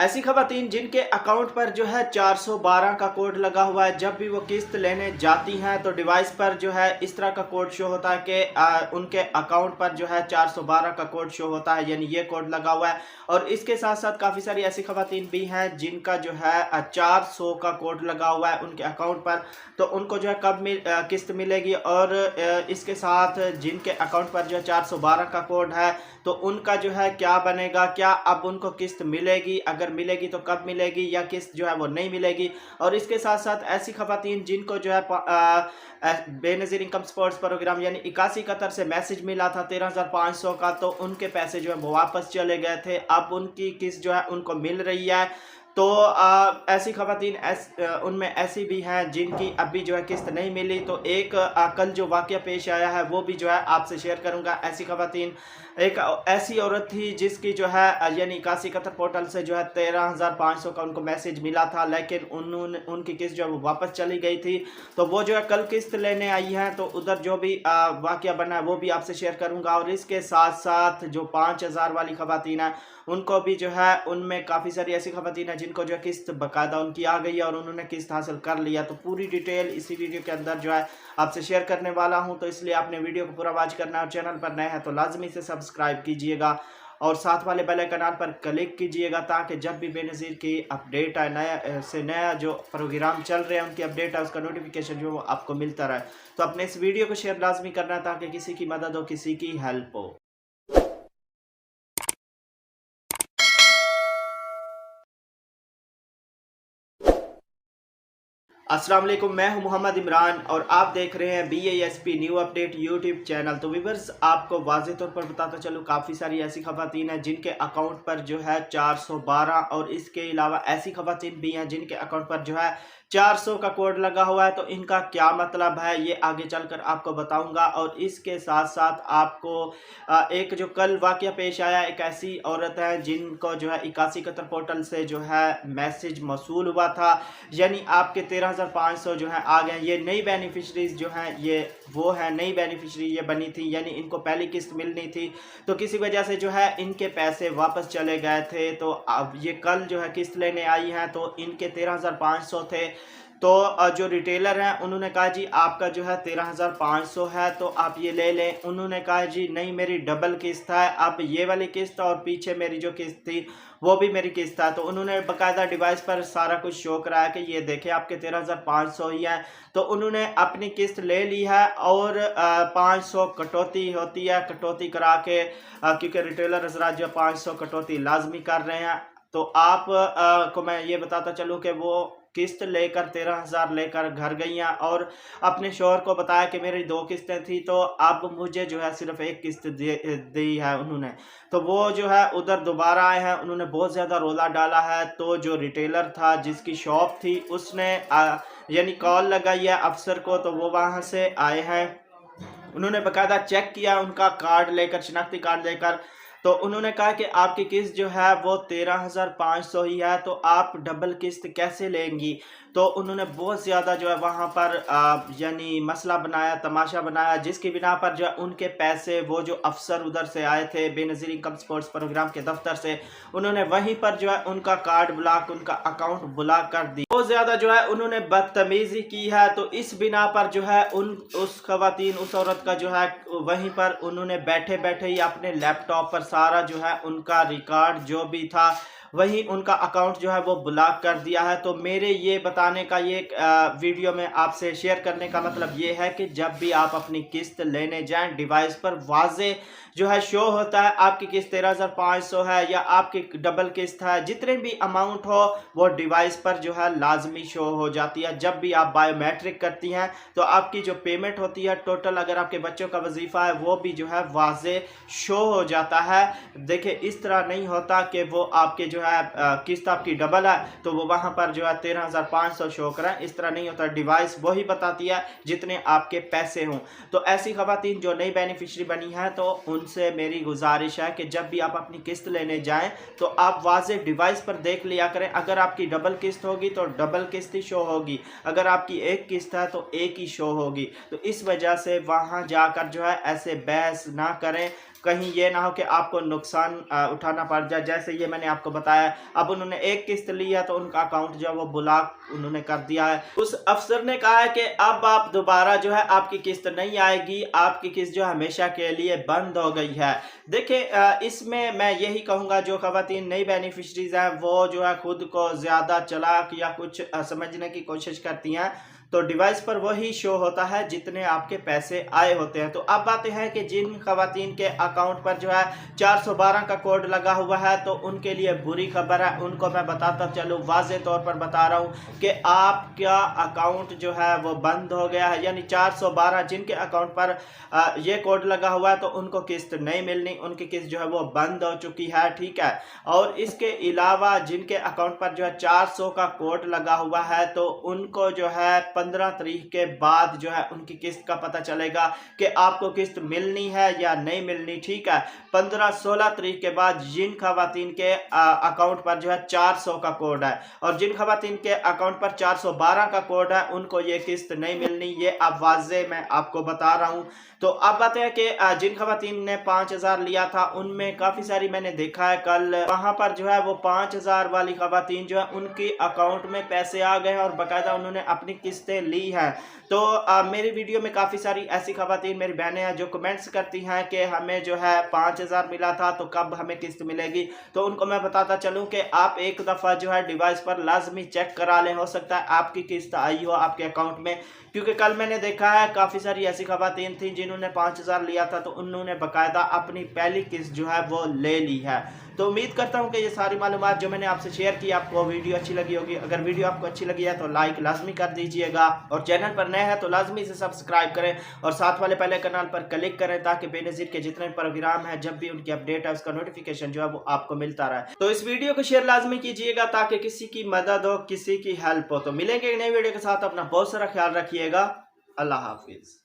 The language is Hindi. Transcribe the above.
ऐसी खवातीन जिनके अकाउंट पर जो है 412 का कोड लगा हुआ है, जब भी वो किस्त लेने जाती हैं तो डिवाइस पर जो है इस तरह का कोड शो होता है कि उनके अकाउंट पर जो है 412 का कोड शो होता है, यानी ये कोड लगा हुआ है। और इसके साथ साथ काफ़ी सारी ऐसी खवातीन भी हैं जिनका जो है 400 का कोड लगा हुआ है उनके अकाउंट पर, तो उनको जो है कब किस्त मिलेगी। और इसके साथ जिनके अकाउंट पर जो है 412 का कोड है तो उनका जो है क्या बनेगा, क्या अब उनको किस्त मिलेगी, अगर मिलेगी तो कब मिलेगी, या किस्त जो है वो नहीं मिलेगी। और इसके साथ साथ ऐसी खवातीन जिनको जो है बेनज़ीर इनकम सपोर्ट्स प्रोग्राम यानी 81 कतर से मैसेज मिला था 13,500 का, तो उनके पैसे जो है वो वापस चले गए थे, अब उनकी किस्त जो है उनको मिल रही है। तो ऐसी खवातीन उनमें ऐसी भी हैं जिनकी अभी जो है किस्त नहीं मिली। तो एक कल जो वाक़या पेश आया है वो भी जो है आपसे शेयर करूंगा। ऐसी खवातीन, एक ऐसी औरत थी जिसकी जो है यानी 81 कतर पोर्टल से जो है 13,500 का उनको मैसेज मिला था, लेकिन उनकी किस्त जो है वो वापस चली गई थी। तो वो जो है कल किस्त लेने आई हैं, तो उधर जो भी वाक़या बना है वो भी आपसे शेयर करूंगा। और इसके साथ साथ जो 5,000 वाली खवातीन है उनको भी जो है, उनमें काफ़ी सारी ऐसी खवातीन है जिनको जो है किस्त बाकायदा उनकी आ गई है और उन्होंने किस्त हासिल कर लिया। तो पूरी डिटेल इसी वीडियो के अंदर जो है आपसे शेयर करने वाला हूं, तो इसलिए आपने वीडियो को पूरा वॉच करना है। और चैनल पर नए हैं तो लाजमी से सब्सक्राइब कीजिएगा और साथ वाले बेल आइकन पर क्लिक कीजिएगा, ताकि जब भी बेनज़ीर की अपडेट आए, नया से नया जो प्रोग्राम चल रहे हैं उनकी अपडेट है उसका नोटिफिकेशन जो वो आपको मिलता रहे। तो अपने इस वीडियो को शेयर लाजमी करना है ताकि किसी की मदद हो, किसी की हेल्प हो। अस्सलाम वालेकुम, मैं हूं मोहम्मद इमरान और आप देख रहे हैं BASP new update YouTube channel. तो व्यूअर्स, आपको वाज़ेह तौर पर बताता चलूँ, काफ़ी सारी ऐसी खवातीन हैं जिनके अकाउंट पर जो है 412 और इसके अलावा ऐसी खवातीन भी हैं जिनके अकाउंट पर जो है 400 का कोड लगा हुआ है। तो इनका क्या मतलब है ये आगे चलकर आपको बताऊंगा। और इसके साथ साथ आपको एक जो कल वाक़या पेश आया, एक ऐसी औरत है जिनको जो है 81 कतर पोर्टल से जो है मैसेज मौसूल हुआ था, यानी आपके 13,500 जो है आ गए। ये नई बेनिफिशरीज जो हैं ये वो है, नई बेनिफिशरी ये बनी थी, यानी इनको पहली किस्त मिलनी थी, तो किसी वजह से जो है इनके पैसे वापस चले गए थे। तो अब ये कल जो है किस्त लेने आई हैं तो इनके 13,500 थे। तो जो रिटेलर हैं उन्होंने कहा जी आपका जो है 13,500 है तो आप ये ले लें। उन्होंने कहा जी नहीं, मेरी डबल किस्त है, अब ये वाली किस्त और पीछे मेरी जो किस्त थी वो भी मेरी किस्त है। तो उन्होंने बाकायदा डिवाइस पर सारा कुछ शो कराया कि ये देखें आपके 13,500 ही है। तो उन्होंने अपनी किस्त ले ली है और 500 कटौती होती है, कटौती करा के क्योंकि रिटेलर हजरात जो 500 कटौती लाजमी कर रहे हैं। तो आप को मैं ये बताता चलूँ कि वो किस्त लेकर 13,000 लेकर घर गई हैं और अपने शोहर को बताया कि मेरी 2 किस्तें थी, तो अब मुझे जो है सिर्फ 1 किस्त दी है उन्होंने। तो वो जो है उधर दोबारा आए हैं, उन्होंने बहुत ज़्यादा रोला डाला है। तो जो रिटेलर था जिसकी शॉप थी उसने यानी कॉल लगाई है अफसर को, तो वो वहाँ से आए हैं। उन्होंने बाकायदा चेक किया उनका कार्ड लेकर, शनाख्ती कार्ड लेकर। तो उन्होंने कहा कि आपकी किस्त जो है वो 13,500 ही है, तो आप डबल किस्त कैसे लेंगी। तो उन्होंने बहुत ज़्यादा जो है वहाँ पर यानी मसला बनाया, तमाशा बनाया, जिसकी बिना पर जो है उनके पैसे, वो जो अफसर उधर से आए थे बेनज़ीर इनकम सपोर्ट्स प्रोग्राम के दफ्तर से, उन्होंने वहीं पर जो है उनका कार्ड ब्लॉक, उनका अकाउंट ब्लॉक कर दी। बहुत ज़्यादा जो है उन्होंने बदतमीज़ी की है। तो इस बिना पर जो है उस खवातीन, उस औरत का जो है वहीं पर उन्होंने बैठे बैठे ही अपने लैपटॉप पर सारा जो है उनका रिकॉर्ड जो भी था वही उनका अकाउंट जो है वो ब्लॉक कर दिया है। तो मेरे ये बताने का, ये वीडियो में आपसे शेयर करने का मतलब ये है कि जब भी आप अपनी किस्त लेने जाएं, डिवाइस पर वाजे जो है शो होता है आपकी किस्त 13,500 है या आपकी डबल किस्त है, जितने भी अमाउंट हो वो डिवाइस पर जो है लाजमी शो हो जाती है। जब भी आप बायोमेट्रिक करती हैं तो आपकी जो पेमेंट होती है टोटल, अगर आपके बच्चों का वजीफा है वो भी जो है वाजे शो हो जाता है। देखिए इस तरह नहीं होता कि वो आपके जो है किस्त आपकी डबल है तो वो वहाँ पर जो है 13,500 शो करें, इस तरह नहीं होता। डिवाइस वही बताती है जितने आपके पैसे हों। तो ऐसी खवातीन जो नई बेनिफिशरी बनी है तो उनसे मेरी गुजारिश है कि जब भी आप अपनी किस्त लेने जाएं तो आप वाज़े डिवाइस पर देख लिया करें। अगर आपकी डबल किस्त होगी तो डबल किस्त ही शो होगी, अगर आपकी एक किस्त है तो एक ही शो होगी। तो इस वजह से वहाँ जाकर जो है ऐसे बहस ना करें। कहीं ये ना हो कि आपको नुकसान उठाना पड़ जाए। जैसे ये मैंने आपको बताया, अब उन्होंने एक किस्त ली है तो उनका अकाउंट जो है वो ब्लॉक उन्होंने कर दिया है। उस अफसर ने कहा है कि अब आप दोबारा जो है आपकी किस्त नहीं आएगी, आपकी किस्त जो हमेशा के लिए बंद हो गई है। देखिए इसमें मैं यही कहूँगा, जो खवातीन नई बेनिफिशरीज हैं वो जो है खुद को ज़्यादा चालाक या कुछ समझने की कोशिश करती हैं, तो डिवाइस पर वही शो होता है जितने आपके पैसे आए होते हैं। तो अब बात है कि जिन खवातीन के अकाउंट पर जो है 412 का कोड लगा हुआ है तो उनके लिए बुरी खबर है। उनको मैं बताता चलूँ, वाज़े तौर पर बता रहा हूँ कि आपका अकाउंट जो है वो बंद हो गया है। यानी 412 जिनके अकाउंट पर ये कोड लगा हुआ है तो उनको किस्त नहीं मिलनी, उनकी किस्त जो है वो बंद हो चुकी है, ठीक है। और इसके अलावा जिनके अकाउंट पर जो है 400 का कोड लगा हुआ है तो उनको जो है 15 तारीख के बाद जो है उनकी किस्त का पता चलेगा कि आपको किस्त मिलनी है या नहीं मिलनी, ठीक है। 15-16 तारीख के बाद जिन खवातीन के अकाउंट पर जो है 400 का कोड है और जिन खवातीन के अकाउंट पर 412 का कोड है उनको ये किस्त नहीं मिलनी, ये अब वाज़े मैं आपको बता रहा हूँ। तो अब बात है कि जिन खवातीन ने 5000 लिया था उनमें काफ़ी सारी मैंने देखा है कल वहाँ पर जो है वो 5000 वाली खवातीन जो है उनकी अकाउंट में पैसे आ गए और बाकायदा उन्होंने अपनी किस्तें ली हैं। तो मेरी वीडियो में काफ़ी सारी ऐसी खवातीन मेरी बहनें हैं जो कमेंट्स करती हैं कि हमें जो है 5000 मिला था तो कब हमें किस्त मिलेगी। तो उनको मैं बताता चलूँ कि आप एक दफ़ा जो है डिवाइस पर लाजमी चेक करा लें, हो सकता है आपकी किस्त आई हो आपके अकाउंट में, क्योंकि कल मैंने देखा है काफ़ी सारी ऐसी खवातीन थी जिन्होंने 5000 लिया था तो उन्होंने बाकायदा अपनी पहली किस्त जो है वो ले ली है। तो उम्मीद करता हूँ कि ये सारी मालूमात जो मैंने आपसे शेयर की आपको वीडियो अच्छी लगी होगी। अगर वीडियो आपको अच्छी लगी है तो लाइक लाजमी कर दीजिएगा और चैनल पर नए हैं तो लाजमी से सब्सक्राइब करें और साथ वाले पहले कनाल पर क्लिक करें ताकि बेनज़ीर के जितने प्रोग्राम है जब भी उनकी अपडेट है उसका नोटिफिकेशन जो है वो आपको मिलता रहे। तो इस वीडियो को शेयर लाजमी कीजिएगा ताकि किसी की मदद हो, किसी की हेल्प हो। तो मिलेंगे एक नई वीडियो के साथ, अपना बहुत सारा ख्याल रखिएगा। अल्लाह हाफिज़।